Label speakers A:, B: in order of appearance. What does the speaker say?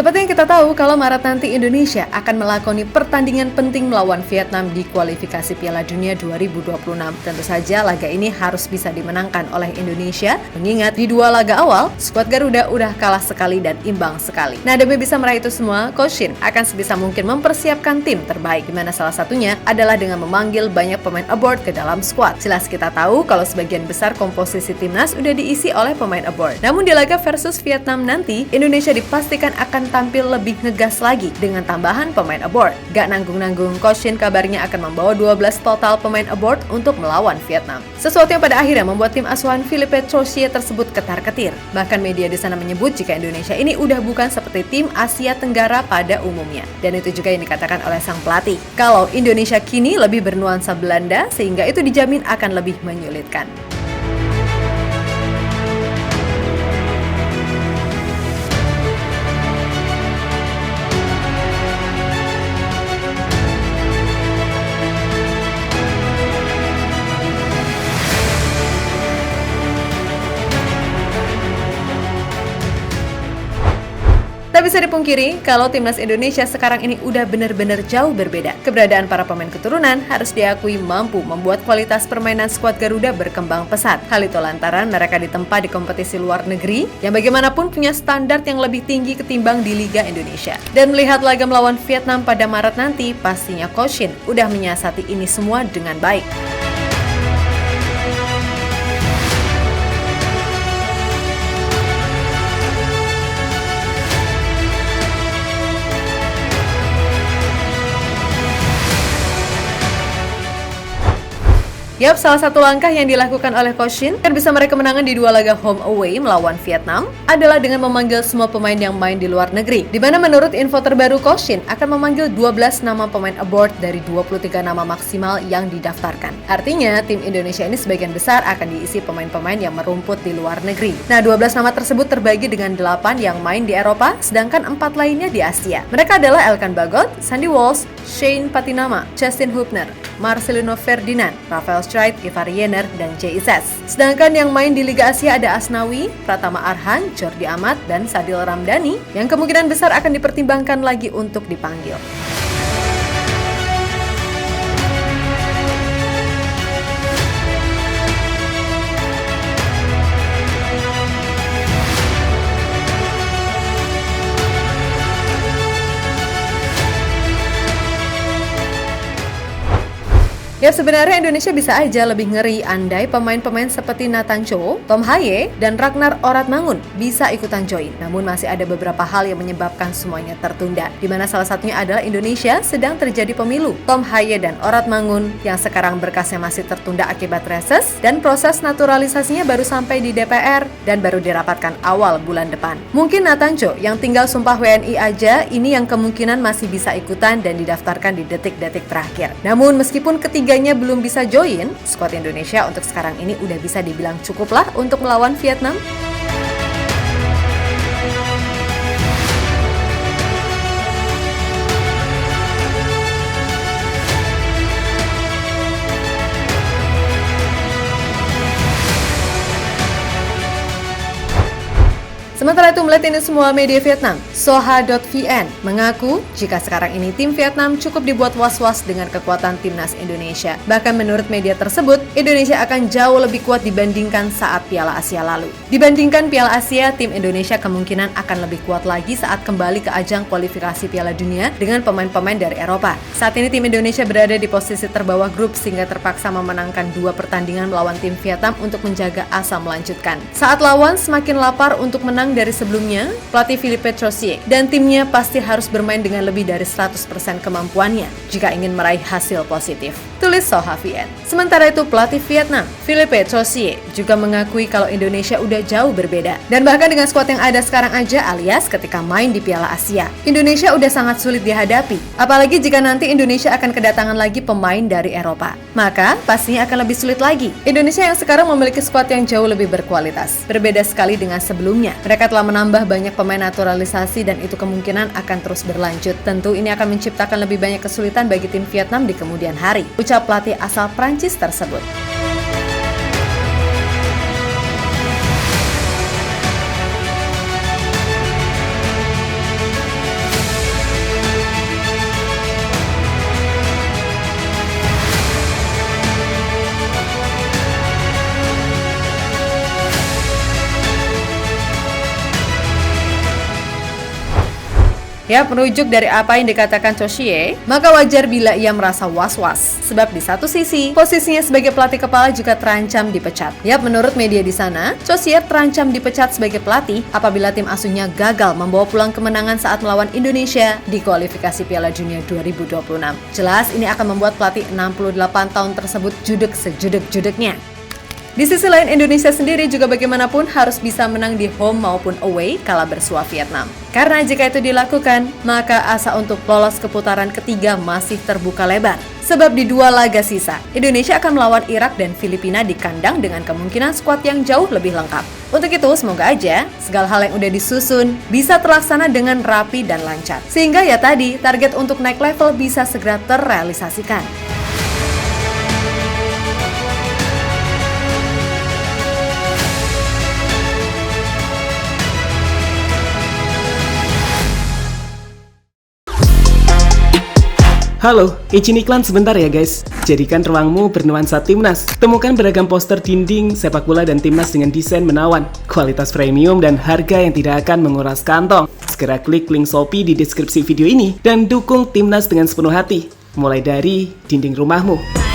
A: Seperti yang kita tahu, kalau Maret nanti Indonesia akan melakoni pertandingan penting melawan Vietnam di kualifikasi Piala Dunia 2026. Tentu saja laga ini harus bisa dimenangkan oleh Indonesia, mengingat di dua laga awal, skuad Garuda udah kalah sekali dan imbang sekali. Nah, demi bisa meraih itu semua, Coach Shin akan sebisa mungkin mempersiapkan tim terbaik, di mana salah satunya adalah dengan memanggil banyak pemain abroad ke dalam skuad. Jelas kita tahu kalau sebagian besar komposisi timnas udah diisi oleh pemain abroad. Namun di laga versus Vietnam nanti, Indonesia dipastikan akan tampil lebih ngegas lagi dengan tambahan pemain abroad. Gak nanggung-nanggung, Coach Shin kabarnya akan membawa 12 total pemain abroad untuk melawan Vietnam. Sesuatu yang pada akhirnya membuat tim asuhan Philippe Troussier tersebut ketar-ketir. Bahkan media di sana menyebut jika Indonesia ini udah bukan seperti tim Asia Tenggara pada umumnya. Dan itu juga yang dikatakan oleh sang pelatih. Kalau Indonesia kini lebih bernuansa Belanda, sehingga itu dijamin akan lebih menyulitkan. Tak bisa dipungkiri kalau timnas Indonesia sekarang ini udah benar-benar jauh berbeda. Keberadaan para pemain keturunan harus diakui mampu membuat kualitas permainan skuad Garuda berkembang pesat. Hal itu lantaran mereka ditempa di kompetisi luar negeri yang bagaimanapun punya standar yang lebih tinggi ketimbang di Liga Indonesia. Dan melihat laga melawan Vietnam pada Maret nanti, pastinya Coach Shin udah menyiasati ini semua dengan baik. Yap, salah satu langkah yang dilakukan oleh Coach Shin agar bisa meraih kemenangan di dua laga home away melawan Vietnam adalah dengan memanggil semua pemain yang main di luar negeri. Di mana menurut info terbaru, Coach Shin akan memanggil 12 nama pemain abroad dari 23 nama maksimal yang didaftarkan. Artinya, tim Indonesia ini sebagian besar akan diisi pemain-pemain yang merumput di luar negeri. Nah, 12 nama tersebut terbagi dengan 8 yang main di Eropa, sedangkan 4 lainnya di Asia. Mereka adalah Elkan Bagot, Sandy Walsh, Shane Patinama, Justin Hubner, Marcelino Ferdinand, Rafael Streit, Ivar Yener, dan Jay Ises. Sedangkan yang main di Liga Asia ada Asnawi, Pratama Arhan, Jordi Amat, dan Sadil Ramdhani yang kemungkinan besar akan dipertimbangkan lagi untuk dipanggil. Ya, sebenarnya Indonesia bisa aja lebih ngeri andai pemain-pemain seperti Nathan Cho, Tom Haye, dan Ragnar Oratmangun bisa ikutan join. Namun masih ada beberapa hal yang menyebabkan semuanya tertunda, di mana salah satunya adalah Indonesia sedang terjadi pemilu. Tom Haye dan Oratmangun yang sekarang berkasnya masih tertunda akibat reses dan proses naturalisasinya baru sampai di DPR dan baru dirapatkan awal bulan depan. Mungkin Nathan Cho yang tinggal sumpah WNI aja ini yang kemungkinan masih bisa ikutan dan didaftarkan di detik-detik terakhir. Namun meskipun ketiganya belum bisa join, skuad Indonesia untuk sekarang ini udah bisa dibilang cukuplah untuk melawan Vietnam. Sementara itu, melihat ini semua, media Vietnam, Soha.vn, mengaku jika sekarang ini tim Vietnam cukup dibuat was-was dengan kekuatan timnas Indonesia. Bahkan menurut media tersebut, Indonesia akan jauh lebih kuat dibandingkan saat Piala Asia lalu. Dibandingkan Piala Asia, tim Indonesia kemungkinan akan lebih kuat lagi saat kembali ke ajang kualifikasi Piala Dunia dengan pemain-pemain dari Eropa. Saat ini tim Indonesia berada di posisi terbawah grup sehingga terpaksa memenangkan 2 pertandingan melawan tim Vietnam untuk menjaga asa melanjutkan. Saat lawan semakin lapar untuk menang dari sebelumnya, pelatih Philippe Troussier dan timnya pasti harus bermain dengan lebih dari 100% kemampuannya jika ingin meraih hasil positif, tulis Soha VN. Sementara itu, pelatih Vietnam, Philippe Troussier, juga mengakui kalau Indonesia udah jauh berbeda. Dan bahkan dengan skuad yang ada sekarang aja alias ketika main di Piala Asia, Indonesia udah sangat sulit dihadapi. Apalagi jika nanti Indonesia akan kedatangan lagi pemain dari Eropa. Maka pastinya akan lebih sulit lagi. Indonesia yang sekarang memiliki skuad yang jauh lebih berkualitas. Berbeda sekali dengan sebelumnya. Mereka telah menambah banyak pemain naturalisasi dan itu kemungkinan akan terus berlanjut. Tentu ini akan menciptakan lebih banyak kesulitan bagi tim Vietnam di kemudian hari, ucap pelatih asal Prancis tersebut. Ya, merujuk dari apa yang dikatakan Choshie, maka wajar bila ia merasa was-was. Sebab di satu sisi, posisinya sebagai pelatih kepala juga terancam dipecat. Ya, menurut media di sana, Choshie terancam dipecat sebagai pelatih apabila tim asuhnya gagal membawa pulang kemenangan saat melawan Indonesia di kualifikasi Piala Dunia 2026. Jelas ini akan membuat pelatih 68 tahun tersebut judek sejudek-judeknya. Di sisi lain, Indonesia sendiri juga bagaimanapun harus bisa menang di home maupun away kala bersua Vietnam. Karena jika itu dilakukan, maka asa untuk lolos ke putaran ketiga masih terbuka lebar. Sebab di 2 laga sisa, Indonesia akan melawan Irak dan Filipina di kandang dengan kemungkinan skuad yang jauh lebih lengkap. Untuk itu, semoga aja segala hal yang udah disusun bisa terlaksana dengan rapi dan lancar. Sehingga ya tadi, target untuk naik level bisa segera terrealisasikan.
B: Halo, izin iklan sebentar ya guys. Jadikan ruangmu bernuansa timnas. Temukan beragam poster dinding, sepak bola dan timnas dengan desain menawan, kualitas premium dan harga yang tidak akan menguras kantong. Segera klik link Shopee di deskripsi video ini dan dukung timnas dengan sepenuh hati. Mulai dari dinding rumahmu.